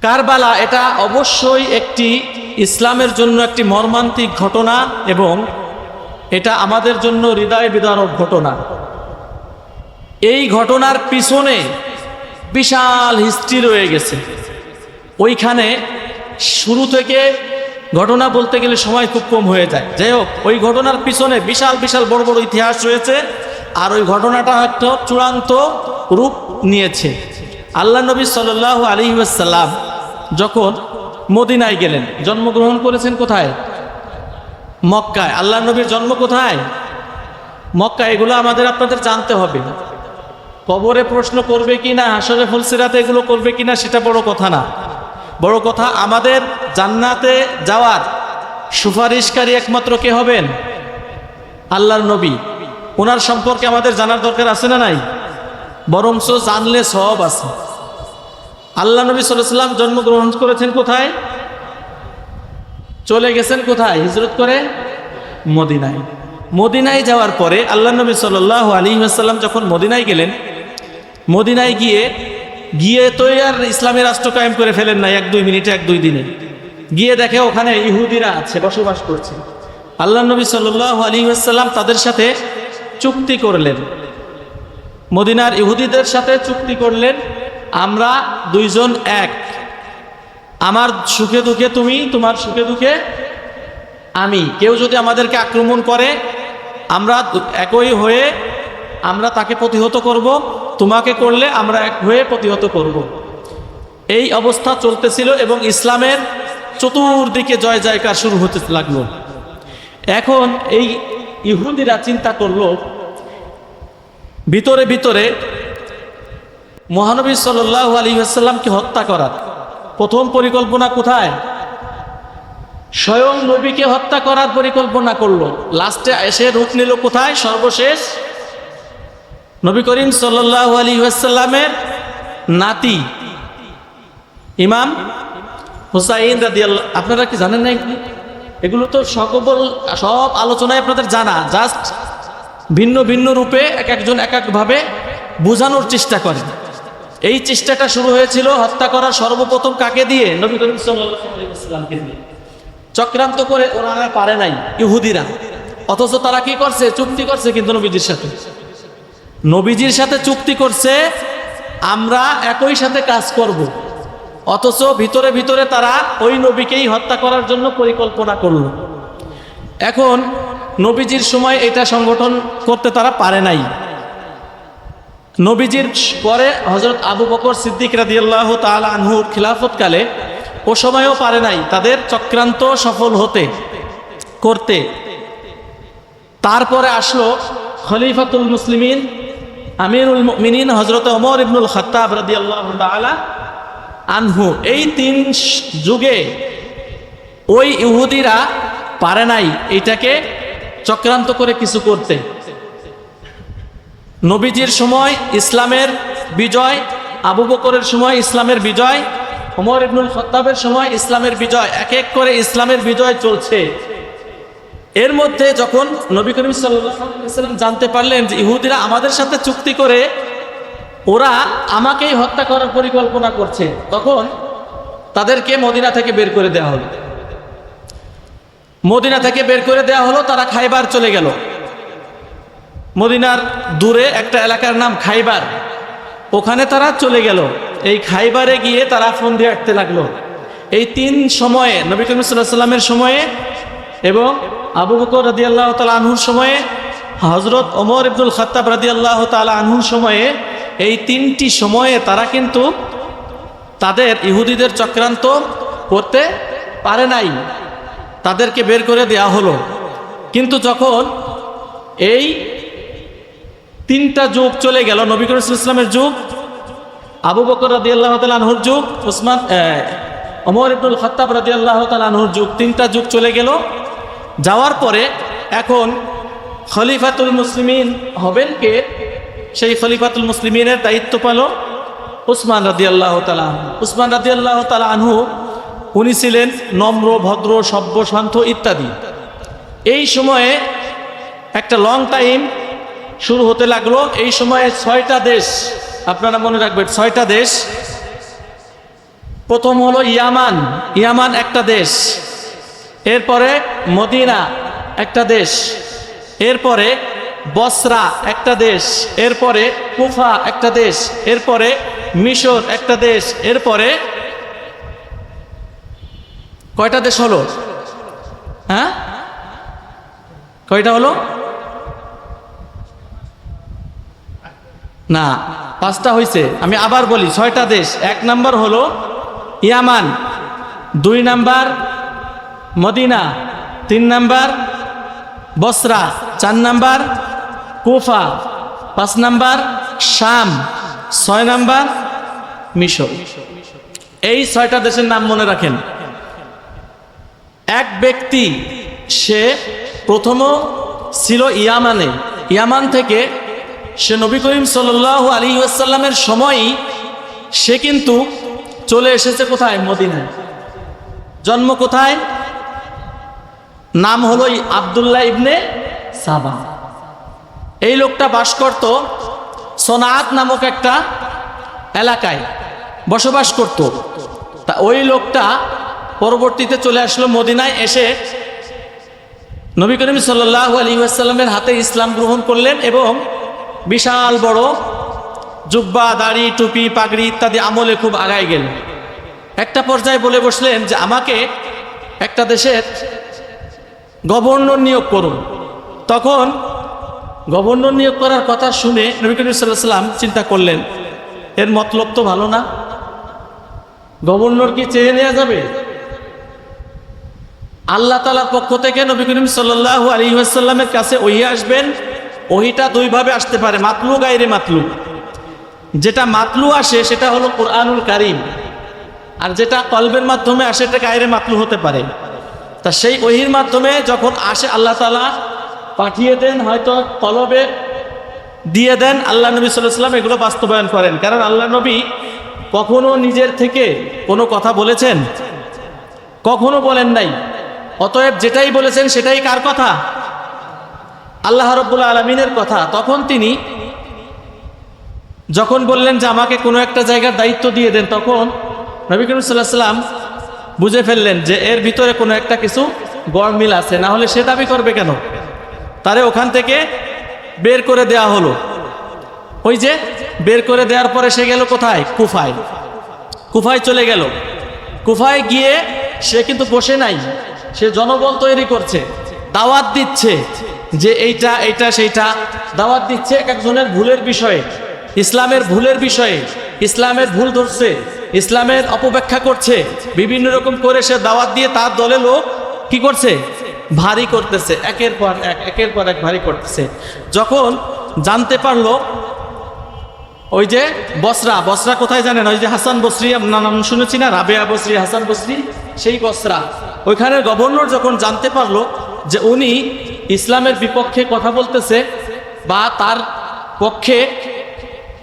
কারবালা এটা অবশ্যই একটি ইসলামের জন্য একটি মর্মান্তিক ঘটনা এবং এটা আমাদের জন্য হৃদয় বিদারক ঘটনা। এই ঘটনার পিছনে বিশাল হিস্ট্রি রয়ে গেছে। ওইখানে শুরু থেকে ঘটনা বলতে গেলে সময় খুব কম হয়ে যায়। যাই হোক, ওই ঘটনার পিছনে বিশাল বিশাল বড় বড় ইতিহাস রয়েছে। আর ওই ঘটনাটা হয়তো চূড়ান্ত রূপ নিয়েছে। আল্লাহ নবী সাল্লাল্লাহু আলাইহি ওয়াসাল্লাম যখন মদিনায় গেলেন, জন্মগ্রহণ করেছেন কোথায়? মক্কায়। আল্লাহ নবীর জন্ম কোথায়? মক্কা। এগুলো আমাদের আপনাদের জানতে হবে। কবরে প্রশ্ন করবে কিনা, হাসরে ফুলসিরাতে এগুলো করবে কিনা সেটা বড় কথা না। বড় কথা আমাদের জান্নাতে যাওয়ার সুপারিশকারী একমাত্র কে হবেন? আল্লাহর নবী। ওনার সম্পর্কে আমাদের জানার দরকার আছে না নাই? বরঞ্চ জানলে সব আছে। আল্লাহ নবী সাল্লাল্লাহু আলাইহি ওয়াসাল্লাম জন্মগ্রহণ করেছেন কোথায়? চলে গেছেন কোথায়? হিজরত করে মদিনায়। মদিনায় যাওয়ার পরে আল্লাহ নবী সাল্লাল্লাহু আলাইহি ওয়াসাল্লাম যখন মদিনায় গেলেন, মদিনায় গিয়ে তো আর ইসলামী রাষ্ট্র কায়েম করে ফেলেন না এক দুই মিনিটে, এক দুই দিনে। গিয়ে দেখে ওখানে ইহুদিরা আছে, বসবাস করছে। আল্লাহ নবী সাল্লাল্লাহু আলাইহি ওয়াসাল্লাম তাদের সাথে চুক্তি করলেন, মদিনার ইহুদিদের সাথে চুক্তি করলেন, আমরা দুইজন এক, আমার সুখে দুঃখে তুমি, তোমার সুখে দুঃখে আমি। কেউ যদি আমাদেরকে আক্রমণ করে আমরা একই হয়ে আমরা তাকে প্রতিহত করব, তোমাকে করলে আমরা এক হয়ে প্রতিহত করব। এই অবস্থা চলতেছিল এবং ইসলামের চতুর্দিকে জয় জয়কার শুরু হতে লাগলো। এখন এই ইহুদিরা চিন্তা করলো ভিতরে ভিতরে মহানবী সাল্লাল্লাহু আলাইহি ওয়াসাল্লামকে হত্যা করার। প্রথম পরিকল্পনা কোথায়? স্বয়ং নবীকে হত্যা করার পরিকল্পনা করলো। লাস্টে এসে রূপ নিল কোথায়? সর্বশেষ নবী করিম সাল্লাল্লাহু আলাইহি ওয়াসাল্লামের নাতি ইমাম হুসাইন রাদিয়াল্লাহু। আপনারা কি জানেন না এগুলো? তো সব আলোচনায় আপনাদের জানা, জাস্ট ভিন্ন ভিন্ন রূপে এক একজন এক একভাবে বোঝানোর চেষ্টা করেন। এই চেষ্টাটা শুরু হয়েছিল হত্যা করার সর্বপ্রথম কাকে দিয়ে? নবী করিম সাল্লাল্লাহু আলাইহি ওয়াসাল্লামকে দিয়ে। চক্রান্ত করে ওনারা পারে নাই ইহুদিরা, অথচ তারা কি করছে? চুক্তি করছে কিন্তু নবীজির সাথে চুক্তি করছে আমরা একই সাথে কাজ করব, অথচ ভিতরে ভিতরে তারা ওই নবীকেই হত্যা করার জন্য পরিকল্পনা করলো। এখন নবীজির সময় এটা সংগঠন করতে তারা পারে নাই। নবীজির পরে হযরত আবু বকর সিদ্দিক রাদিয়াল্লাহু তাআলা আনহুর খিলাফতকালে ও সময়ও পারে নাই তাদের চক্রান্ত সফল করতে। তারপরে আসলো খলিফাতুল মুসলিমিন আমিরুল মুমিনিন হযরত ওমর ইবনুল খাত্তাব রাদিয়াল্লাহু তাআলা আনহু। এই তিন যুগে ওই ইহুদিরা পারে নাই এটাকে চক্রান্ত করে কিছু করতে। নবীজির সময় ইসলামের বিজয়, আবু বকরের সময় ইসলামের বিজয়, ওমর ইবনুল খাত্তাবের সময় ইসলামের বিজয়, এক এক করে ইসলামের বিজয় চলছে। এর মধ্যে যখন নবী করিম সাল্লাল্লাহু আলাইহি ওয়াসাল্লাম জানতে পারলেন যে ইহুদিরা আমাদের সাথে চুক্তি করে ওরা আমাকেই হত্যা করার পরিকল্পনা করছে, তখন তাদেরকে মদিনা থেকে বের করে দেওয়া হলো। মদিনা থেকে বের করে দেওয়া হলো, তারা খাইবার চলে গেল। মদিনার দূরে একটা এলাকার নাম খাইবার, ওখানে তারা চলে গেল। এই খাইবারে গিয়ে তারা ফোন দিয়ে আটতে লাগলো। এই তিন সময়ে নবী করিম সাল্লাল্লাহু আলাইহি ওয়াসাল্লামের সময়ে এবং আবু বকর রাদিয়াল্লাহু তাআলা আনহুর সময়ে, হযরত ওমর ইবনুল খাত্তাব রাদিয়াল্লাহু তাআলা আনহুর সময়ে, এই তিনটি সময়ে তারা কিন্তু তাদের ইহুদিদের চক্রান্ত করতে পারে নাই, তাদেরকে বের করে দেয়া হলো। কিন্তু যখন এই তিনটা যুগ চলে গেল, নবী করিম সাল্লাল্লাহু আলাইহি ওয়াসাল্লামের যুগ, আবু বকর রাদিয়াল্লাহু তাআলা আনহুর যুগ, ওমর ইবনুল খাত্তাব রাদিয়াল্লাহু তাআলা আনহুর যুগ, তিনটা যুগ চলে গেল। যাওয়ার পরে এখন খলিফাতুল মুসলিমিন হবেন কে? সেই খলিফাতুল মুসলিমিনের দায়িত্ব পেল উসমান রাদিয়াল্লাহু তাআলা আনহু। উসমান রাদিয়াল্লাহু তাআলা আনহু উনি ছিলেন নম্র, ভদ্র, সভ্য, শান্ত ইত্যাদি। এই সময়ে একটা লং টাইম শুরু হতে লাগলো। এই সময়ে 6টা দেশ, আপনারা মনে রাখবেন 6টা দেশ প্রথম হলো ইয়ামান, ইয়ামান একটা দেশ, এরপরে মদিনা একটা দেশ, এরপরে বসরা একটা দেশ, এরপরে কুফা একটা দেশ, এরপরে মিশর একটা দেশ, এরপরে কয়টা দেশ হলো? হ্যাঁ, কয়টা হলো? না, 5টা হয়েছে। আমি আবার বলি, 6টা দেশ। 1 নাম্বার হলো ইয়ামান, 2 নাম্বার মদিনা, 3 নাম্বার বসরা, 4 নাম্বার কুফা, 5 নাম্বার শাম, 6 নাম্বার মিশর। এই 6টা দেশের নাম মনে রাখেন। এক ব্যক্তি, সে প্রথম ছিল ইয়ামানে, ইয়ামান থেকে সে নবী করিম সাল্লাল্লাহু আলাইহি ওয়াসাল্লামের সময়ই সে কিন্তু চলে এসেছে কোথায়? মদিনায়। জন্ম কোথায়? নাম হলো আব্দুল্লাহ ইবনে সাবা। এই লোকটা বাস করত সনাআত নামক একটা এলাকায় বসবাস করত। তা ওই লোকটা পরবর্তীতে চলে আসলো মদিনায়, এসে নবী করিম সাল্লাল্লাহু আলাইহি ওয়াসাল্লামের হাতে ইসলাম গ্রহণ করলেন এবং বিশাল বড় জুব্বা, দাড়ি, টুপি, পাগড়ি ইত্যাদি আমলে খুব আগায় গেলেন। একটা পর্যায়ে বলে বসলেন যে আমাকে একটা দেশের গভর্নর নিয়োগ করুন। তখন গভর্নর নিয়োগ করার কথা শুনে নবী করিম সাল্লাল্লাহু আলাইহি ওয়াসাল্লাম চিন্তা করলেন, এর মতলব তো ভালো না, গভর্নর কি চেয়ে নেওয়া যাবে? আল্লাহ তাআলার পক্ষ থেকে নবী করিম সাল্লাল্লাহু আলাইহি ওয়াসাল্লামের কাছে ওহী আসবেন। ওহীটা 2 ভাবে আসতে পারে, মাতলু, গায়রে মাতলু। যেটা মাতলু আসে সেটা হলো কুরআনুল কারীম, আর যেটা কলবের মাধ্যমে আসে এটা গায়রে মাতলু হতে পারে। তা সেই ওহীর মাধ্যমে যখন আসে আল্লাহ তাআলা পাঠিয়ে দেন, হয়তো কলবে দিয়ে দেন, আল্লাহ নবী সাল্লাল্লাহু আলাইহি ওয়াসাল্লাম এগুলো বাস্তবায়ন করেন। কারণ আল্লাহ নবী কখনো নিজের থেকে কোনো কথা বলেছেন? কখনো বলেন নাই। অতএব যেটাই বলেছেন সেটাই কার কথা? আল্লাহ রাব্বুল আলামিনের কথা। তখন তিনি যখন বললেন যে আমাকে কোনো একটা জায়গার দায়িত্ব দিয়ে দেন, তখন নবী করিম সাল্লাল্লাহু আলাইহি ওয়াসাল্লাম বুঝে ফেললেন যে এর ভিতরে কোনো একটা কিছু গরমিল আছে, না হলে সে দাবি করবে কেন? তারে ওখান থেকে বের করে দেয়া হলো। ওই যে বের করে দেওয়ার পরে সে গেল কোথায়? কুফায়। কুফায় চলে গেল। কুফায় গিয়ে সে কিন্তু বসে নাই, সে জনবল তৈরি করছে, দাওয়াত দিচ্ছে যে এইটা এইটা সেইটা, দাওয়াত দিচ্ছে এক একজনের ভুলের বিষয়ে, ইসলামের ভুলের বিষয়ে, ইসলামের ভুল ধরছে, ইসলামের অপব্যাখ্যা করছে, বিভিন্ন রকম করে সে দাওয়াত দিয়ে তার দলে লোক কি করছে? ভারী করতেছে, একের পর এক ভারী করতেছে। যখন জানতে পারলো, ওই যে বসরা, বসরা কোথায় জানেন? ওই যে হাসান বসরি, আপনার নাম শুনেছি না, রাবেয়া বসরি, হাসান বসরি, সেই বসরা। ওইখানের গভর্নর যখন জানতে পারলো যে উনি ইসলামের বিপক্ষে কথা বলতেছে বা তার পক্ষে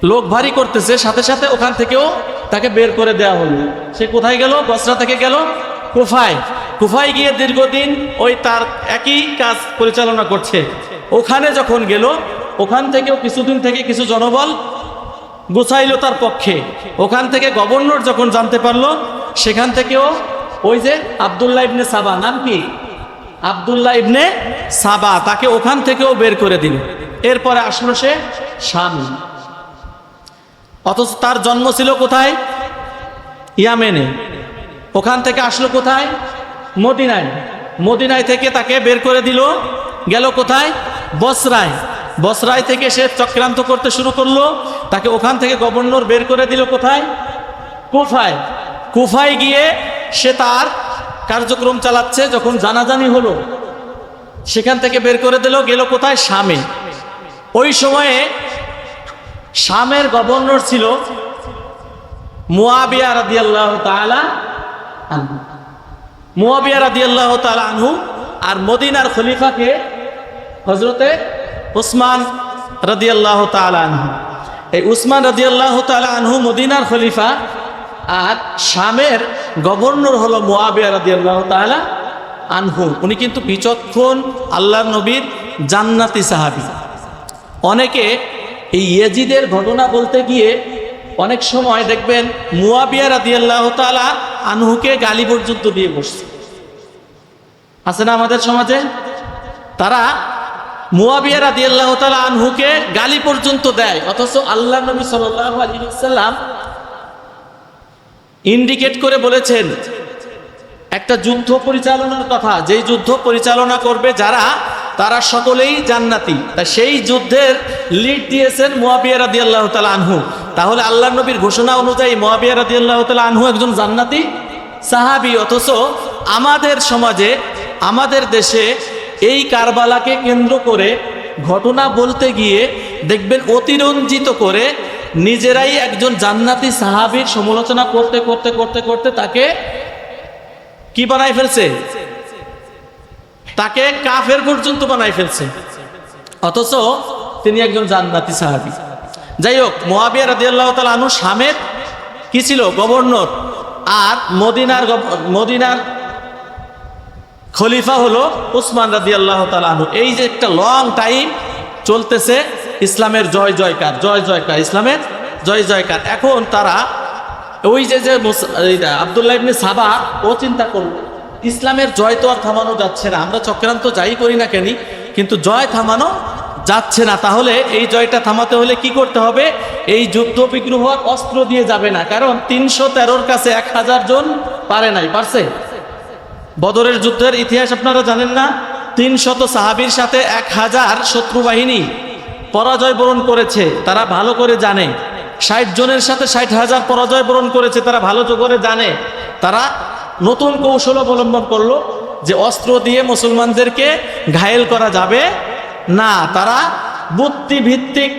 লোক ভারী করতেছে, সাথে সাথে ওখান থেকেও তাকে বের করে দেওয়া হলো। সে কোথায় গেল? বসরা থেকে গেল কুফায়। কুফায় গিয়ে দীর্ঘদিন ওই তার একই কাজ পরিচালনা করছে। ওখানে যখন গেল, ওখান থেকেও কিছুদিন থেকে কিছু জনবল গুছাইলো তার পক্ষে। ওখান থেকে গভর্নর যখন জানতে পারলো, সেখান থেকেও ওই যে আব্দুল্লাহ ইবনে সাবা, নাম কি? আব্দুল্লাহ ইবনে সাবা, তাকে ওখান থেকেও বের করে দিল। এরপরে আসলো সে শাম। অথচ তার জন্ম ছিল কোথায়? ইয়ামেনে। ওখান থেকে আসলো কোথায়? মদিনায়। মদিনায় থেকে তাকে বের করে দিল, গেল কোথায়? বসরায়। বসরায় থেকে সে চক্রান্ত করতে শুরু করলো, তাকে ওখান থেকে গভর্নর বের করে দিল কোথায়? কুফায়। কুফায় গিয়ে সে তার কার্যক্রম চালাচ্ছে। যখন জানাজানি হলো, সেখান থেকে বের করে দিল, গেল কোথায়? শামে। ওই সময়ে শামের গভর্নর ছিল মুয়াবিয়া রাদিয়াল্লাহু তাআলা আনহু। মুয়াবিয়া রাদিয়াল্লাহু তাআলা আনহু। আর মদিনার খলিফাকে হযরতে উসমান রাদিয়াল্লাহু তাআলা আনহু। এই উসমান রাদিয়াল্লাহু তাআলা আনহু মদিনার খলিফা, আর শামের গভর্নর হলো মুয়াবিয়া রাদিয়াল্লাহু তাআলা আনহু। উনি কিন্তু বিচক্ষণ আল্লাহর নবীর জান্নাতি সাহাবী। অনেকে এই ইয়াজিদের ঘটনা বলতে গিয়ে অনেক সময় দেখবেন মুয়াবিয়া রাদিয়াল্লাহু তাআলা আনহুকে গালি পর্যন্ত দিয়ে বসছে, আছে না আমাদের সমাজে? তারা মুয়াবিয়া রাদিয়াল্লাহু তাআলা আনহুকে গালি পর্যন্ত দেয়, অথচ আল্লাহ নবী সাল্লাল্লাহু আলাইহি ওয়াসাল্লাম ইন্ডিকেট করে বলেছেন একটা যুদ্ধ পরিচালনার কথা, যেই যুদ্ধ পরিচালনা করবে যারা, তারা সকলেই জান্নাতি। তা সেই যুদ্ধের লিড দিয়েছেন মুয়াবিয়া রাদিয়াল্লাহু তাআলা আনহু। তাহলে আল্লাহ নবীর ঘোষণা অনুযায়ী মুয়াবিয়া রাদিয়াল্লাহু তাআলা আনহু একজন জান্নাতি সাহাবী। অথচ আমাদের সমাজে, আমাদের দেশে এই কারবালাকে কেন্দ্র করে ঘটনা বলতে গিয়ে দেখবেন অতিরঞ্জিত করে নিজেরাই একজন জান্নাতি সাহাবীর সমালোচনা করতে করতে করতে করতে তাকে কি বানাই ফেলছে, তাকে কাফের পর্যন্ত বানাই ফেলছে, অথচ তিনি একজন জান্নাতি সাহাবী। যাই হোক, মুয়াবিয়া রাদিয়াল্লাহু তাআলা আনহু শামের কি ছিল, গভর্নর, আর মদিনার খলিফা হলো উসমান রাদিয়াল্লাহু তাআলা আনহু। এই যে একটা লং টাইম চলতেছে ইসলামের জয় জয়কার, জয় জয়কার, ইসলামের জয় জয়কার। এখন তারা ওই যে আব্দুল্লাহ ইবনে সাবা, ও চিন্তা করলো ইসলামের জয় তো আর থামানো যাচ্ছে না, আমরা চক্রান্ত যাই করি না কেন, কিন্তু জয় থামানো যাচ্ছে না। তাহলে এই জয়টা থামাতে হলে কি করতে হবে? এই যুদ্ধ বিগ্রহ অস্ত্র দিয়ে যাবে না, কারণ 313 কাছে 1000 জন পারে নাই, পারছে? বদরের যুদ্ধের ইতিহাস আপনারা জানেন না? 300 সাহাবীর সাথে 1000 শত্রু বাহিনী পরাজয় বরণ করেছে, তারা ভালো করে জানে। 60 জনের সাথে 60,000 পরাজয় বরণ করেছে, তারা ভালো করে জানে। তারা নতুন কৌশল অবলম্বন করলো যে অস্ত্র দিয়ে মুসলমানদেরকে ঘায়েল করা যাবে না, তারা বুদ্ধিভিত্তিক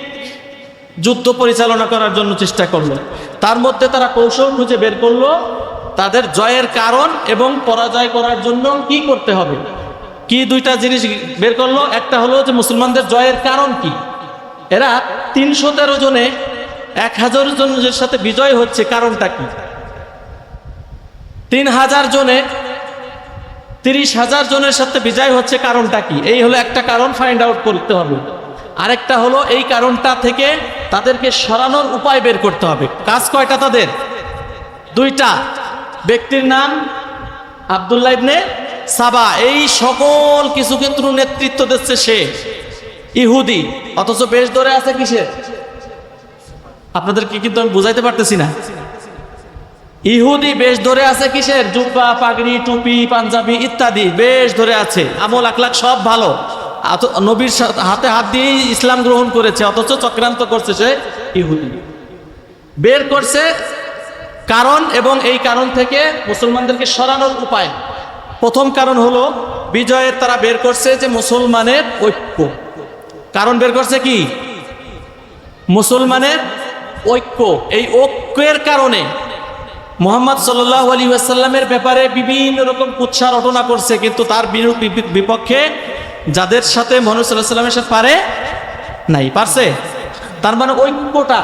যুদ্ধ পরিচালনা করার জন্য চেষ্টা করলো। তার মধ্যে তারা কৌশল খুঁজে বের করলো তাদের জয়ের কারণ এবং পরাজয় করার জন্য কি করতে হবে। কি দুইটা জিনিস বের করলো, একটা হলো যে মুসলমানদের জয়ের কারণ কি। এরা 313 জনে 1000 জনের সাথে বিজয় হচ্ছে, কারণটা কি? 3000 জনে 30,000 জনের সাথে বিজয় হচ্ছে, কারণটা কি? এই হলো একটা কারণ, ফাইন্ড আউট করতে হবে। আরেকটা হলো এই কারণটা থেকে তাদেরকে সরানোর উপায় বের করতে হবে। কাজ কয়টা তাদের? দুইটা। ব্যক্তির নাম আব্দুল্লাহ ইবনে সাবা, এই সকল কিছু কিন্তু নেতৃত্ব দিচ্ছে সে, ইহুদি, অথচ বেশ ধরে আছে কিসের? আপনাদেরকে কিন্তু আমি বুঝাইতে পারতেছি না। ইহুদি বেশ ধরে আছে কিসের? জুব্বা, পাগড়ি, টুপি, পাঞ্জাবি ইত্যাদি বেশ ধরে আছে, আমল আখলাক সব ভালো, নবীর হাতে হাত দিয়ে ইসলাম গ্রহণ করেছে, অথচ চক্রান্ত করছে সে ইহুদি। বের করছে কারণ, এবং এই কারণ থেকে মুসলমানদেরকে সরানোর উপায়। প্রথম কারণ হলো বিজয়ের, তারা বের করছে যে মুসলমানের ঐক্য। কারণ বের করছে কি? মুসলমানের ঐক্য। এই ঐক্যের কারণে মুহাম্মদ সাল্লাল্লাহু আলাইহি ওয়াসাল্লামের ব্যাপারে বিভিন্ন রকম কুৎসা রটনা করছে, কিন্তু তার বিপক্ষে যাদের সাথে মুহাম্মদ সাল্লাল্লাহু আলাইহি ওয়াসাল্লামের সাথে পারে নাই, পারছে। তার মানে ঐক্যটা,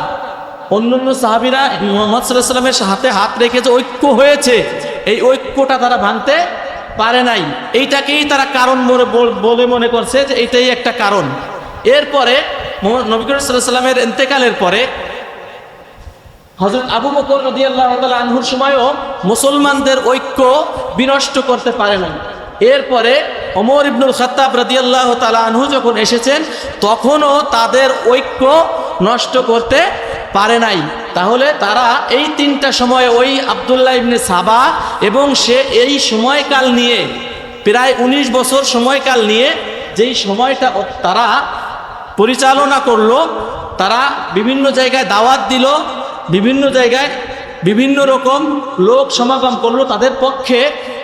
অন্যান্য সাহাবীরা মুহাম্মদ সাল্লাল্লাহু আলাইহি ওয়াসাল্লামের হাতে হাত রেখে যে ঐক্য হয়েছে, এই ঐক্যটা তারা ভাঙতে পারে নাই। এইটাকেই তারা কারণ বলে মনে করছে যে এইটাই একটা কারণ। এরপরে নবী করিম সাল্লাল্লাহু আলাইহি ওয়াসাল্লামের ইন্তেকালের পরে হযরত আবু বকর রাদিয়াল্লাহু তাআলা আনহুর সময়ও মুসলমানদের ঐক্য বিনষ্ট করতে পারে না। এরপরে ওমর ইবনুল খাত্তাব রাদিয়াল্লাহু তাআলা আনহু যখন এসেছেন, তখনও তাদের ঐক্য নষ্ট করতে পারে নাই। তাহলে তারা এই তিনটা সময়ে, ওই আব্দুল্লাহ ইবনে সাবা এবং সে এই সময়কাল নিয়ে, প্রায় 19 বছর সময়কাল নিয়ে যেই সময়টা তারা পরিচালনা করলো, তারা বিভিন্ন জায়গায় দাওয়াত দিল, বিভিন্ন জায়গায় বিভিন্ন রকম লোক সমাগম করলো তাদের পক্ষে,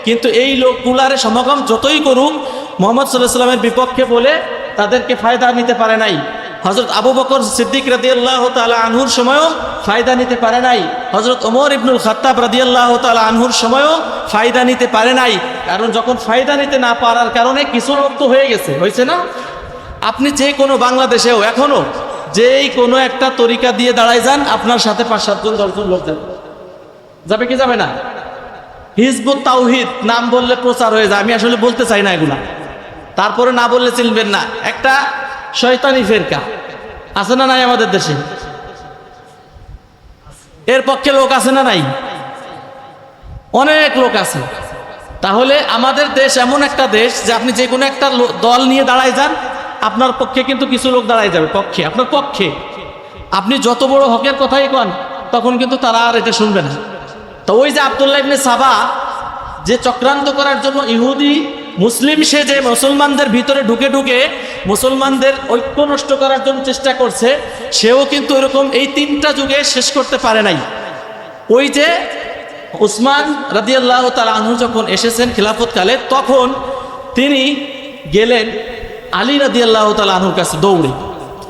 কিন্তু এই লোকগুলার সমাগম যতই করুক মুহাম্মদ সাল্লাল্লাহু আলাইহি ওয়াসাল্লামের বিপক্ষে বলে তাদেরকে ফায়দা নিতে পারে নাই। হযরত আবু বকর সিদ্দিক রাদিয়াল্লাহু তাআলা আনহুর সময়ও ফায়দা নিতে পারে নাই। হযরত ওমর ইবনুল খাত্তাব রাদিয়াল্লাহু তাআলা আনহুর সময়ও ফায়দা নিতে পারে নাই। কারণ যখন ফায়দা নিতে না পারার কারণে কিছু লোক তো হয়ে গেছে, হয়েছে না? আপনি যে কোনো বাংলাদেশেও এখনো যেই কোনো একটা তরিকা দিয়ে দাঁড়ায় যান, আপনার সাথে 5-7 জন 10 জন লোক যাবে, যাবে কি যাবে না? হিজবুত তাওহীদ নাম বললে প্রচার হয়ে যায়, আমি আসলে বলতে চাই না এগুলা, তারপরে না বললে চিনবেন না। একটা শয়তানি ফেরকা আছে না নাই আমাদের দেশে? এর পক্ষে লোক আছে না নাই? অনেক লোক আছে। তাহলে আমাদের দেশ এমন একটা দেশ যে আপনি যে কোনো একটা দল নিয়ে দাঁড়ায় যান, আপনার পক্ষে কিন্তু কিছু লোক দাঁড়ায় যাবে, পক্ষে, আপনার পক্ষে। আপনি যত বড় হকের কথাই কন, তখন কিন্তু তারা আর এটা শুনবে না। তো ওই যে আব্দুল্লাহ ইবনে সাবা যে চক্রান্ত করার জন্য ইহুদি মুসলিম সে যে মুসলমানদের ভিতরে ঢুকে ঢুকে মুসলমানদের ঐক্য নষ্ট করার জন্য চেষ্টা করছে, সেও কিন্তু এরকম এই 3টা যুগে শেষ করতে পারে নাই। ওই যে উসমান রাদিয়াল্লাহু তাআলা আনহু যখন এসেছেন খিলাফতকালে, তখন তিনি গেলেন আলী রাদিয়াল্লাহু তাআলা আনহুর কাছে, দৌড়ে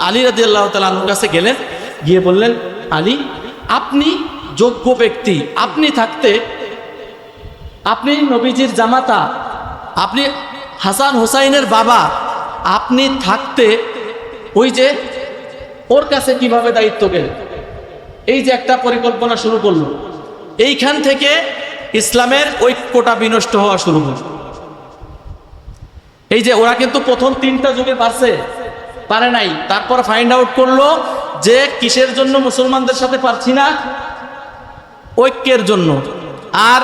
আলী রাদিয়াল্লাহু তাআলা আনহুর কাছে গেলেন, গিয়ে বললেন, আলী, আপনি যোগ্য ব্যক্তি, আপনি থাকতে, আপনি নবীজির জামাতা, আপনি হাসান হুসাইনের বাবা, আপনি থাকতে ওই যে ওর কাছে কিভাবে দায়িত্ব গেলেন? এই যে একটা পরিকল্পনা শুরু করলো, এইখান থেকে ইসলামের ঐক্যটা বিনষ্ট হওয়া শুরু হল। এই যে ওরা কিন্তু প্রথম 3টা যুগে পারে নাই, তারপর ফাইন্ড আউট করলো যে কিসের জন্য মুসলমানদের সাথে পারছি না, ঐক্যের জন্য। আর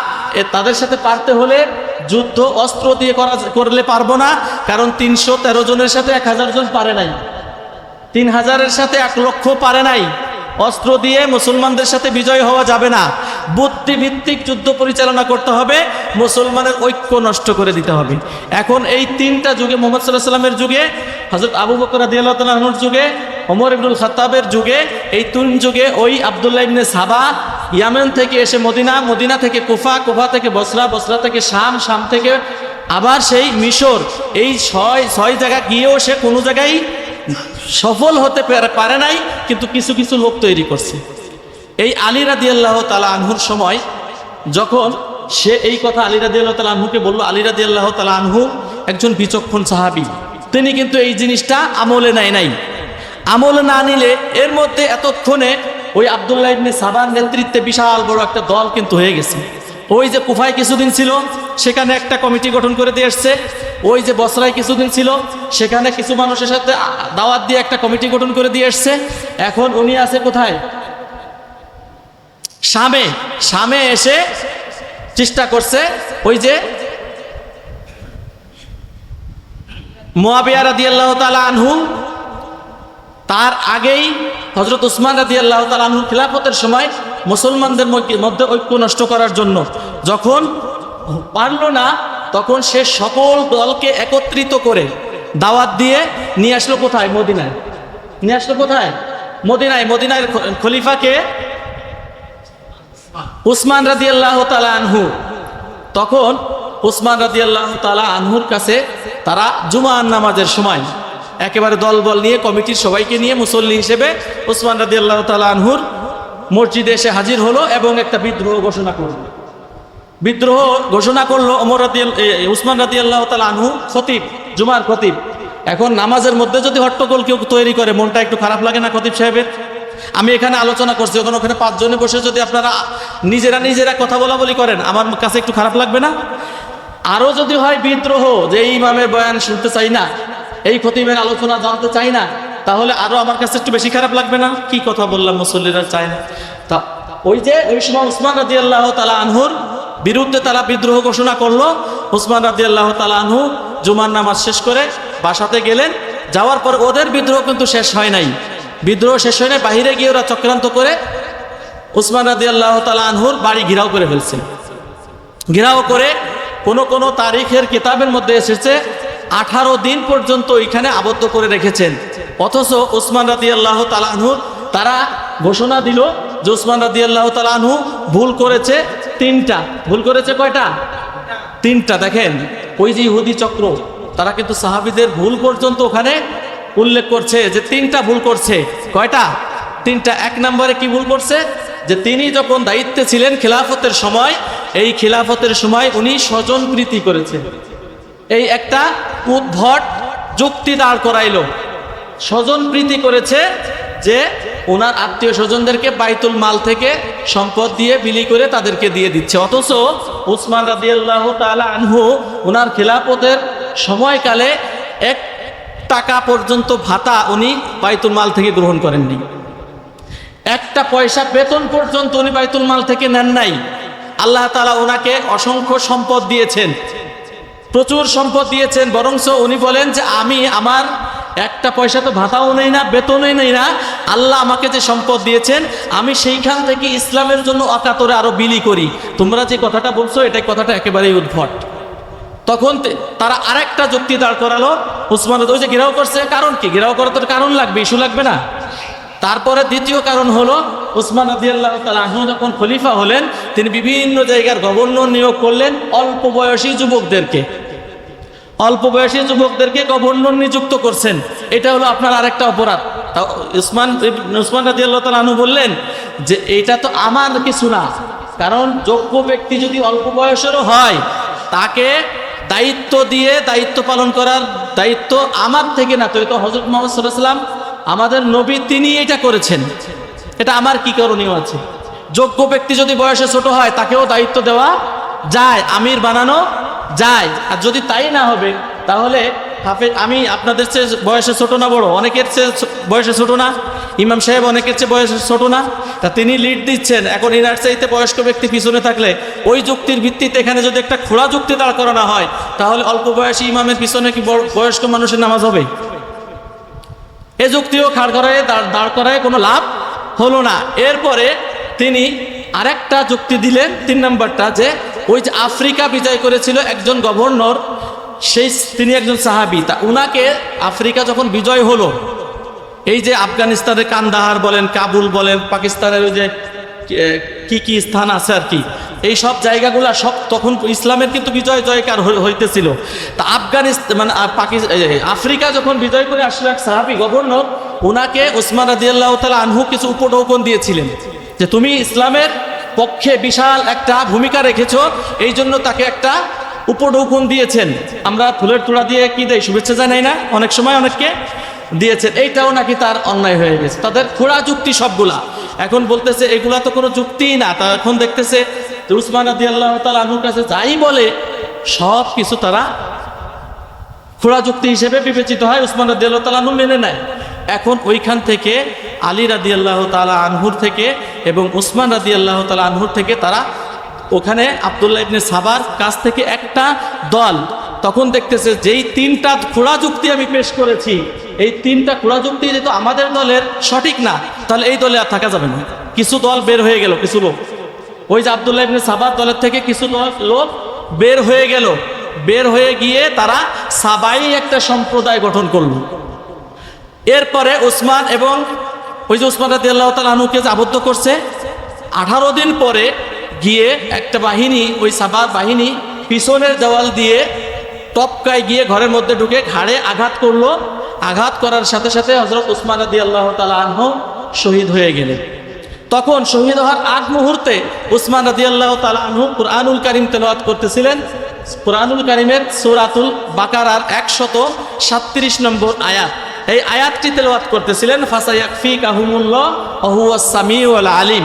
তাদের সাথে পারতে হলে যুদ্ধ অস্ত্র দিয়ে করলে পারবো না, কারণ 313 জনের সাথে 1000 জন পারে নাই, 3000-এর সাথে 1 লক্ষ পারে নাই। অস্ত্র দিয়ে মুসলমানদের সাথে বিজয় হওয়া যাবে না, বুদ্ধিভিত্তিক যুদ্ধ পরিচালনা করতে হবে, মুসলমানের ঐক্য নষ্ট করে দিতে হবে। এখন এই 3টা যুগে, মুহাম্মদ সাল্লাল্লাহু আলাইহি ওয়াসাল্লামের যুগে, হযরত আবু বকর রাদিয়াল্লাহু তাআলা আনহুর যুগে, ওমর ইবনুল খাত্তাবের যুগে, এই 3 যুগে ওই আব্দুল্লাহ ইবনে সাবা ইয়ামেন থেকে এসে মদিনা, মদিনা থেকে কুফা, কুফা থেকে বসরা, বসরা থেকে শাম, শাম থেকে আবার সেই মিশর, এই 6 জায়গা গিয়েও সে কোনো জায়গায় সফল হতে পারে নাই, কিন্তু কিছু কিছু লোক তৈরি করছে। এই আলী রাদিয়াল্লাহু তাআলা আনহুর সময় যখন সে এই কথা আলী রাদিয়াল্লাহু তাআলা আনহুকে বলল, আলী রাদিয়াল্লাহু তাআলা আনহু একজন বিচক্ষণ সাহাবী, তিনি কিন্তু এই জিনিসটা আমলে নেয় নাই। আমলে না নিলে এর মধ্যে এতক্ষণে ওই আব্দুল্লাহ ইবনে সাবার নেতৃত্বে বিশাল বড় একটা দল কিন্তু হয়ে গেছে। ওই যে কুফায় কিছুদিন ছিল, সেখানে একটা কমিটি গঠন করে দিয়ে আসছে। ওই যে বসরায় কিছুদিন ছিল, সেখানে কিছু মানুষের সাথে দাওয়াত দিয়ে একটা কমিটি গঠন করে দিয়ে আসছে। এখন উনি আছে কোথায়? শামে। শামে এসে চেষ্টা করছে ওই যে মুআবিয়া রাদিয়াল্লাহু তাআলা আনহু, তার আগেই হযরত উসমান রাদিয়াল্লাহু তাআলা আনহু খিলাফতের সময় মুসলমানদের মধ্যে ঐক্য নষ্ট করার জন্য যখন পারল না, তখন সে সকল দলকে একত্রিত করে দাওয়াত দিয়ে নিয়ে আসলো কোথায়? মদিনায়। নিয়ে আসলো কোথায়? মদিনায়। মদিনার খলিফাকে উসমান রাদিয়াল্লাহু তাআলা আনহু। তখন উসমান রাদিয়াল্লাহু তাআলা আনহুর কাছে তারা জুমার নামাজের সময় একেবারে দলবল নিয়ে, কমিটির সবাইকে নিয়ে মুসল্লি হিসেবে উসমান রাদিয়াল্লাহু তাআলা আনহুর মসজিদে এসে হাজির হলো এবং একটা বিদ্রোহ ঘোষণা করলো। বিদ্রোহ ঘোষণা করলো উসমান রাদিয়াল্লাহু তাআলা আনহু, খতিব, জুমার খতিব। এখন নামাজের মধ্যে যদি হট্টগোল কেউ তৈরি করে, মনটা একটু খারাপ লাগে না খতিব সাহেবের? আমি এখানে আলোচনা করছি, যখন ওখানে 5 জনে বসে যদি আপনারা নিজেরা কথা বলি করেন, আমার কাছে একটু খারাপ লাগবে না? আরও যদি হয় বিদ্রোহ, যে এই ইমামের বয়ান শুনতে চাই না, এই খতিবের আলোচনা জানতে চাই না, তাহলে আরো আমার কাছে একটু বেশি খারাপ লাগবে না? কি কথা বললাম, মুসল্লিরা চায় না। তা ওই সময় উসমান রাদিয়াল্লাহু তাআলা আনহুর বিরুদ্ধে তারা বিদ্রোহ ঘোষণা করলো। উসমান রাদিয়াল্লাহু তাআলা আনহু জুমার নামাজ শেষ করে বাসাতে গেলেন। যাওয়ার পর ওদের বিদ্রোহ কিন্তু শেষ হয় নাই। বিদ্রোহ শেষ হয় নাই, বাহিরে গিয়ে ওরা চক্রান্ত করে উসমান রাদিয়াল্লাহু তাআলা আনহুর বাড়ি ঘেরাও করে ফেলছে। ঘেরাও করে কোন তারিখের কিতাবের মধ্যে এসেছে 18 দিন পর্যন্ত ওইখানে আবদ্ধ করে রেখেছেন। অথচ উসমান রাদিয়াল্লাহু তাআলা আনহু তারা ঘোষণা দিল যে উসমান রাদিয়াল্লাহু তাআলা আনহু ভুল করেছে 3টা। ভুল করেছে কয়টা? 3টা। দেখেন ওই যে ইহুদি চক্র, তারা কিন্তু সাহাবীদের ভুল পর্যন্ত ওখানে উল্লেখ করছে যে 3টা ভুল করছে। কয়টা? 3টা। 1 নম্বরে কি ভুল করছে? যে তিনি যখন দায়িত্বে ছিলেন খিলাফতের সময়, এই খিলাফতের সময় উনি স্বজন প্রীতি করেছেন। এই একটা উদ্ভট যুক্তি দাঁড় করাইলো। স্বজন প্রীতি করেছে যে ওনার আত্মীয় স্বজনদেরকে বাইতুল মাল থেকে সম্পদ দিয়ে বিলি করে তাদেরকে দিয়ে দিচ্ছে। অথচ উসমান রাদিয়াল্লাহু তাআলা আনহু ওনার খিলাফতের সময়কালে 1 টাকা পর্যন্ত ভাতা উনি বাইতুল মাল থেকে গ্রহণ করেননি। একটা পয়সা বেতন পর্যন্ত উনি বাইতুল মাল থেকে নেন নাই। আল্লাহ তাআলা ওনাকে অসংখ্য সম্পদ দিয়েছেন, প্রচুর সম্পদ দিয়েছেন, বরঞ্চ উনি বলেন যে আমি আমার একটা পয়সা তো ভাতাও নেই না, বেতনই নেই না, আল্লাহ আমাকে যে সম্পদ দিয়েছেন আমি সেইখান থেকে ইসলামের জন্য অকাতরে আরো বিলি করি। তোমরা যে কথাটা বলছো এটাই কথাটা একেবারেই উদ্ভট। তখন তারা আরেকটা যুক্তি দাঁড় করালো উসমান, ওই যে ঘেরাও করছে, কারণ কি? ঘেরাও করার তো কারণ লাগবে, ইস্যু লাগবে না? তারপরে দ্বিতীয় কারণ হলো উসমান রাদিয়াল্লাহু তাআলা আনহু যখন খলিফা হলেন, তিনি বিভিন্ন জায়গার গভর্নর নিয়োগ করলেন অল্প বয়সী যুবকদেরকে, অল্প বয়সী যুবকদেরকে গভর্নর নিযুক্ত করছেন। এটা হলো আপনার আরেকটা অপরাধ। তা উসমান রাদিয়াল্লাহু তাআলা আনহু বললেন যে এইটা তো আমার কিছু না, কারণ যোগ্য ব্যক্তি যদি অল্প বয়সেরও হয় তাকে দায়িত্ব দিয়ে দায়িত্ব পালন করার দায়িত্ব আমার থেকে না। তো এই তো হযরত মুহাম্মদ সাল্লাল্লাহু আলাইহি ওয়াসাল্লাম আমাদের নবী, তিনি এটা করেছেন, এটা আমার কি করণীয় আছে? যোগ্য ব্যক্তি যদি বয়সে ছোট হয় তাকেও দায়িত্ব দেওয়া যায়, আমির বানানো যায়। আর যদি তাই না হবে তাহলে আমি আপনাদের চেয়ে বয়সে ছোট না বড়? অনেকের চেয়ে বয়সে ছোট না? ইমাম সাহেব অনেকের চেয়ে বয়সে ছোট না? তা তিনি লিড দিচ্ছেন, এখন ইনার চাইতে বয়স্ক ব্যক্তি পিছনে থাকলে ওই যুক্তির ভিত্তিতে এখানে যদি একটা খোলা যুক্তি দাঁড় করানো হয় তাহলে অল্প বয়সী ইমামের পিছনে কি বয়স্ক মানুষের নামাজ হবে? এ যুক্তিও দাঁড় করায় কোনো লাভ হলো না। এরপরে তিনি আরেকটা যুক্তি দিলেন, 3 নম্বরটা, যে ওই যে আফ্রিকা বিজয় করেছিল একজন গভর্নর, তিনি একজন সাহাবী। তা উনাকে আফ্রিকা যখন বিজয় হলো, এই যে আফগানিস্তানের কান্দাহার বলেন, কাবুল বলেন, পাকিস্তানের ওই যে কি স্থান আছে আর কি, এই সব জায়গাগুলা সব তখন ইসলামের কিন্তু বিজয় জয়কার হইতেছিল। তা আফগানিস্তান মানে আফ্রিকা যখন বিজয় করে আসলো এক সাহাবী গভর্নর, উনাকে উসমান রাদিয়াল্লাহু তাআলা আনহু কিছু উপঢৌকন দিয়েছিলেন যে তুমি ইসলামের পক্ষে বিশাল একটা ভূমিকা রেখেছো, এই জন্য তাকে একটা উপঢৌকন দিয়েছেন। আমরা ফুলের তোড়া দিয়ে কি দেয়, শুভেচ্ছা জানাই না, অনেক সময় অনেককে দিয়েছেন। এইটাও নাকি তার অন্যায় হয়ে গেছে। তাদের খোঁড়া যুক্তি সবগুলা, এখন বলতেছে এগুলা তো কোনো যুক্তিই না। তা এখন দেখতেছে উসমান রাদিয়াল্লাহু তাআলা আনহুর কাছে যাই বলে সব কিছু তারা খোঁড়া যুক্তি হিসেবে বিবেচিত হয়, উসমান রাদিয়াল্লাহু তাআলা আনহু মেনে নেয়। এখন ওইখান থেকে আলী রাদিয়াল্লাহু তাআলা আনহুর থেকে এবং উসমান রাদিয়াল্লাহু তাআলা আনহুর থেকে তারা ওখানে আব্দুল্লাহ ইবনে সাবার কাছ থেকে একটা দল, তখন দেখতেছে যেই 3টা খোঁড়া যুক্তি আমি পেশ করেছি, এই 3টা খোঁড়া যুক্তি যেহেতু আমাদের দলের সঠিক না, তাহলে এই দলে আর থাকা যাবে না। কিছু দল বের হয়ে গেল, কিছু লোক, ওই যে আব্দুল্লাহ ইবনে সাবার দলের থেকে কিছু লোক বের হয়ে গেল। বের হয়ে গিয়ে তারা সাবাই একটা সম্প্রদায় গঠন করলো। এরপরে উসমান এবং ওই যে উসমান রাদিয়াল্লাহু তাআলা আনহুকে আবদ্ধ করছে, 18 দিন পরে গিয়ে একটা বাহিনী, ওই সাবার বাহিনী পিছনের দেওয়াল দিয়ে টপকায় গিয়ে ঘরের মধ্যে ঢুকে ঘাড়ে আঘাত করলো। আঘাত করার সাথে সাথে হযরত উসমান রাদিয়াল্লাহু তাআলা আনহু শহীদ হয়ে গেলেন। তখন শহীদ হওয়ার আগ মুহূর্তে উসমান রাদিয়াল্লাহু তাআলা আনহু কুরআনুল কারীম তেলাওয়াত করতেছিলেন। কুরআনুল কারীমের সূরাতুল বাকারার 137 নম্বর আয়াত, এই আয়াতটি তেলাওয়াত করতেছিলেন। ফাসায়াকফিকাহুমুল্লাহ ওয়া হুয়াস সামিউল আলিম।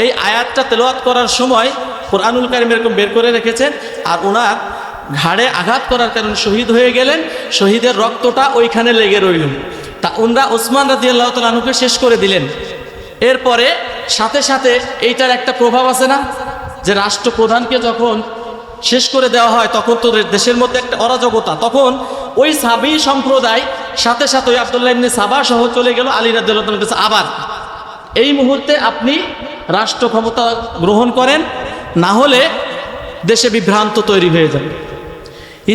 এই আয়াতটা তেলাওয়াত করার সময় কুরআনুল কারীম এরকম বের করে রেখেছেন, আর ওনার ঘাড়ে আঘাত করার কারণে শহীদ হয়ে গেলেন। শহীদের রক্তটা ওইখানে লেগে রইল। তা ওনারা উসমান রাদিয়াল্লাহু তাআলা আনহুকে শেষ করে দিলেন। এরপরে সাথে সাথে এইটার একটা প্রভাব আছে না, যে রাষ্ট্রপ্রধানকে যখন শেষ করে দেওয়া হয় তখন তো দেশের মধ্যে একটা অরাজকতা, তখন ওই সাবি সম্প্রদায় সাথে সাথে ওই আব্দুল্লাহ ইবনে সাবা সহ চলে গেল আলী রাদিয়াল্লাহু তাআলার কাছে। আবার এই মুহূর্তে আপনি রাষ্ট্র ক্ষমতা গ্রহণ করেন, না হলে দেশে বিভ্রান্ত তৈরি হয়ে যাবে।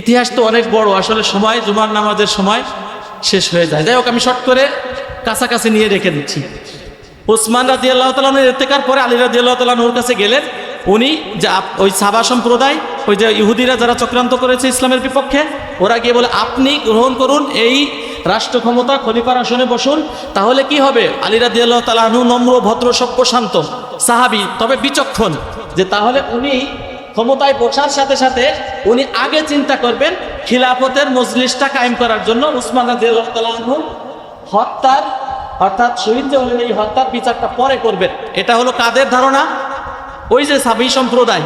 ইতিহাস তো অনেক বড়, আসলে সময় জুমার নামাজের সময় শেষ হয়ে যায়। যাই হোক, আমি শর্ট করে কাছাকাছি নিয়ে রেখে দিচ্ছি। উসমান রাদিয়াল্লাহু তাআলা আনহুর ইন্তেকার পরে আলী রাদিয়াল্লাহু তাআলা আনহুর কাছে গেলেন। উনি যে ওই সাবা সম্প্রদায়, ওই যে ইহুদিরা যারা চক্রান্ত করেছে ইসলামের বিপক্ষে, ওরা গিয়ে বলে আপনি গ্রহণ করুন এই রাষ্ট্র ক্ষমতা, খলিফার আসনে বসুন, তাহলে কি হবে? আলী রাদিয়াল্লাহু তাআলা আনহু নম্র, ভদ্র, সভ্য, শান্ত সাহাবী, তবে বিচক্ষণ, যে তাহলে উনি ক্ষমতায় বসার সাথে সাথে উনি আগে চিন্তা করবেন খিলাফতের মজলিসটা কায়েম করার জন্য উসমান রাদিয়াল্লাহু তাআলা আনহু হত্যার, অর্থাৎ শহীদ যে হলেন এই হত্যার বিচারটা পরে করবেন। এটা হলো কাদের ধারণা? ওই যে সাবি সম্প্রদায়,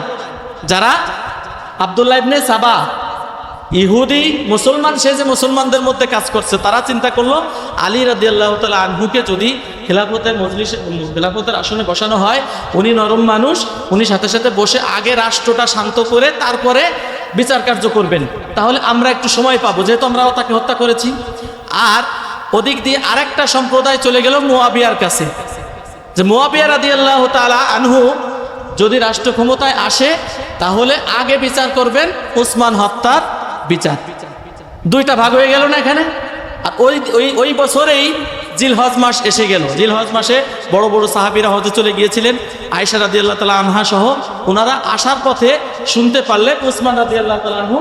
যারা আব্দুল্লাহ ইবনে সাবা ইহুদি মুসলমান, সে যে মুসলমানদের মধ্যে কাজ করছে, তারা চিন্তা করলো আলী রাদিয়াল্লাহু তাআলা আনহুকে যদি খেলাফতের আসনে বসানো হয়, উনি নরম মানুষ, উনি সাথে সাথে বসে আগে রাষ্ট্রটা শান্ত করে তারপরে বিচার কার্য করবেন, তাহলে আমরা একটু সময় পাবো, যেহেতু আমরাও তাকে হত্যা করেছি। আর ওদিক দিয়ে আরেকটা সম্প্রদায় চলে গেল মুয়াবিয়ার কাছে, যে মুয়াবিয়া রাদিয়াল্লাহু তাআলা আনহু যদি রাষ্ট্র ক্ষমতায় আসে তাহলে আগে বিচার করবেন উসমান হত্যার বিচার। দুইটা ভাগ হয়ে গেল না এখানে। আর ওই বছরেই জিলহজ মাস এসে গেল। জিলহজ মাসে বড় বড় সাহাবীরা হজে চলে গিয়েছিলেন, আয়েশা রাদিয়াল্লাহু তাআলা আনহা সহ। ওনারা আসার পথে শুনতে পারলেন উসমান রাদিয়াল্লাহু তাআলা আনহু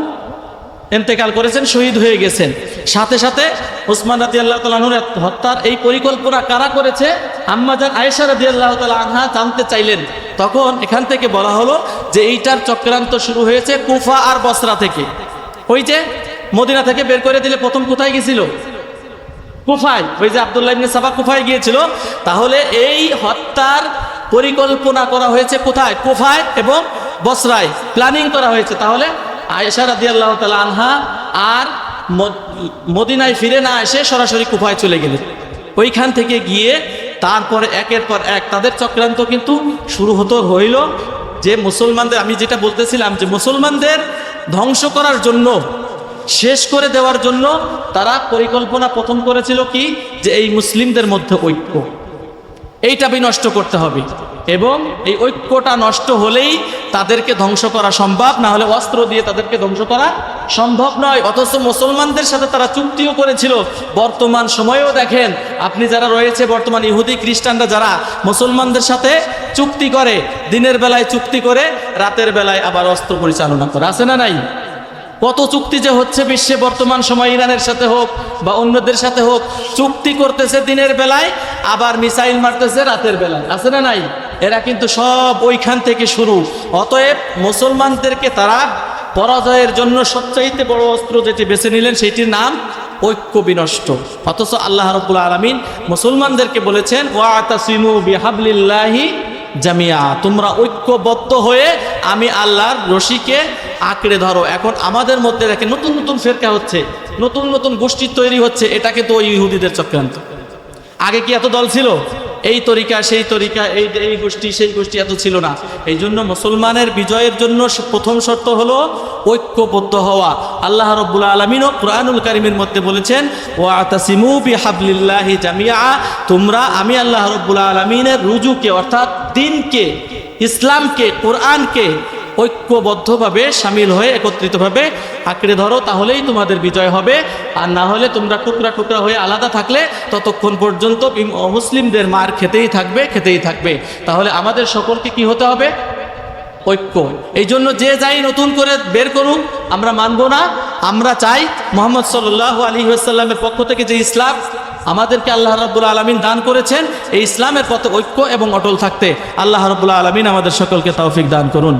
ইন্তেকাল করেছেন, শহীদ হয়ে গেছেন। সাথে সাথে উসমান রাদিয়াল্লাহু তাআলা আনহুর হত্যার এই পরিকল্পনা কারা করেছে, আম্মা জান আয়েশা রাদিয়াল্লাহু তাআলা আনহা জানতে চাইলেন। তখন এখান থেকে বলা হলো যে এইটার চক্রান্ত শুরু হয়েছে কুফা আর বসরা থেকে। ওই যে মদিনা থেকে বের করে দিলে প্রথম কোথায় গেছিল? কুফায়। ওই যে আব্দুল্লাহ ইবনে সাবা কুফায় গিয়েছিল। তাহলে এই হত্যার পরিকল্পনা করা হয়েছে কোথায়? কুফায় এবং বসরায় প্ল্যানিং করা হয়েছে। তাহলে আয়েশা রাদিয়াল্লাহু তাআলা আনহা আর মদিনায় ফিরে না এসে সরাসরি কুফায় চলে গেলেন। ওইখান থেকে গিয়ে তারপরে একের পর এক তাদের চক্রান্ত কিন্তু শুরু হইল। যে মুসলমানদের, আমি যেটা বলতেছিলাম, যে মুসলমানদের ধ্বংস করার জন্য, শেষ করে দেওয়ার জন্য তারা পরিকল্পনা প্রথম করেছিল কি, যে এই মুসলিমদের মধ্যে ঐক্য, এইটা বিনষ্ট করতে হবে। এবং এই ঐক্যটা নষ্ট হলেই তাদেরকে ধ্বংস করা সম্ভব, না হলে অস্ত্র দিয়ে তাদেরকে ধ্বংস করা সম্ভব নয়। অথচ মুসলমানদের সাথে তারা চুক্তিও করেছিল। বর্তমান সময়েও দেখেন আপনি, যারা রয়েছে বর্তমান ইহুদি খ্রিস্টানরা, যারা মুসলমানদের সাথে চুক্তি করে, দিনের বেলায় চুক্তি করে, রাতের বেলায় আবার অস্ত্র পরিচালনা করে, আছে না নাই? কত চুক্তি যে হচ্ছে বিশ্বে বর্তমান সময়, ইরানের সাথে হোক বা অন্যদের সাথে হোক, চুক্তি করতেছে দিনের বেলায়, আবার মিসাইল মারতেছে রাতের বেলায়, আছে না নাই? এরা কিন্তু সব ওইখান থেকে শুরু। অতএব মুসলমানদেরকে তারা পরাজয়ের জন্য সবচাইতে বড় অস্ত্র যেটি বেছে নিলেন, সেটির নাম ঐক্য বিনষ্ট। অথচ আল্লাহ রাব্বুল আলামিন মুসলমানদেরকে বলেছেন, ওয়াতাসিমু বিহাবলিল্লাহি জামিয়া, তোমরা ঐক্যবদ্ধ হয়ে আমি আল্লাহর রশিকে আঁকড়ে ধরো। এখন আমাদের মধ্যে দেখে নতুন নতুন ফেরকা হচ্ছে, নতুন নতুন গোষ্ঠী তৈরি হচ্ছে। এটা কিন্তু ওই ইহুদিদের চক্রান্ত। আগে কি এত দল ছিল? এই তরিকা সেই তরিকা, এই গোষ্ঠী সেই গোষ্ঠী এত ছিল না। এই জন্য মুসলমানের বিজয়ের জন্য প্রথম শর্ত হলো ঐক্যবদ্ধ হওয়া। আল্লাহ রাব্বুল আলামিনও কুরআনুল কারীমের মধ্যে বলেছেন, ওয়াতাসিমু বিহাবলিল্লাহি জামিআ, তোমরা আমি আল্লাহ রাব্বুল আলামিনের রুজুকে, অর্থাৎ দ্বীনকে, ইসলামকে, কোরআনকে ঐক্যবদ্ধভাবে সামিল হয়ে একত্রিতভাবে আঁকড়ে ধরো, তাহলেই তোমাদের বিজয় হবে। আর না হলে তোমরা টুকরা টুকরা হয়ে আলাদা থাকলে ততক্ষণ পর্যন্ত মুসলিমদের মার খেতেই থাকবে। তাহলে আমাদের সকলকে কি হতে হবে? ঐক্য। এই জন্য যে যাই নতুন করে বের করুক, আমরা মানব না। আমরা চাই মুহাম্মদ সাল্লাল্লাহু আলাইহি ওয়াসাল্লামের পক্ষ থেকে যে ইসলাম আমাদেরকে আল্লাহ রাব্বুল আলামিন দান করেছেন, এই ইসলামের পথে ঐক্য এবং অটল থাকতে আল্লাহ রাব্বুল আলামিন আমাদের সকলকে তৌফিক দান করুন।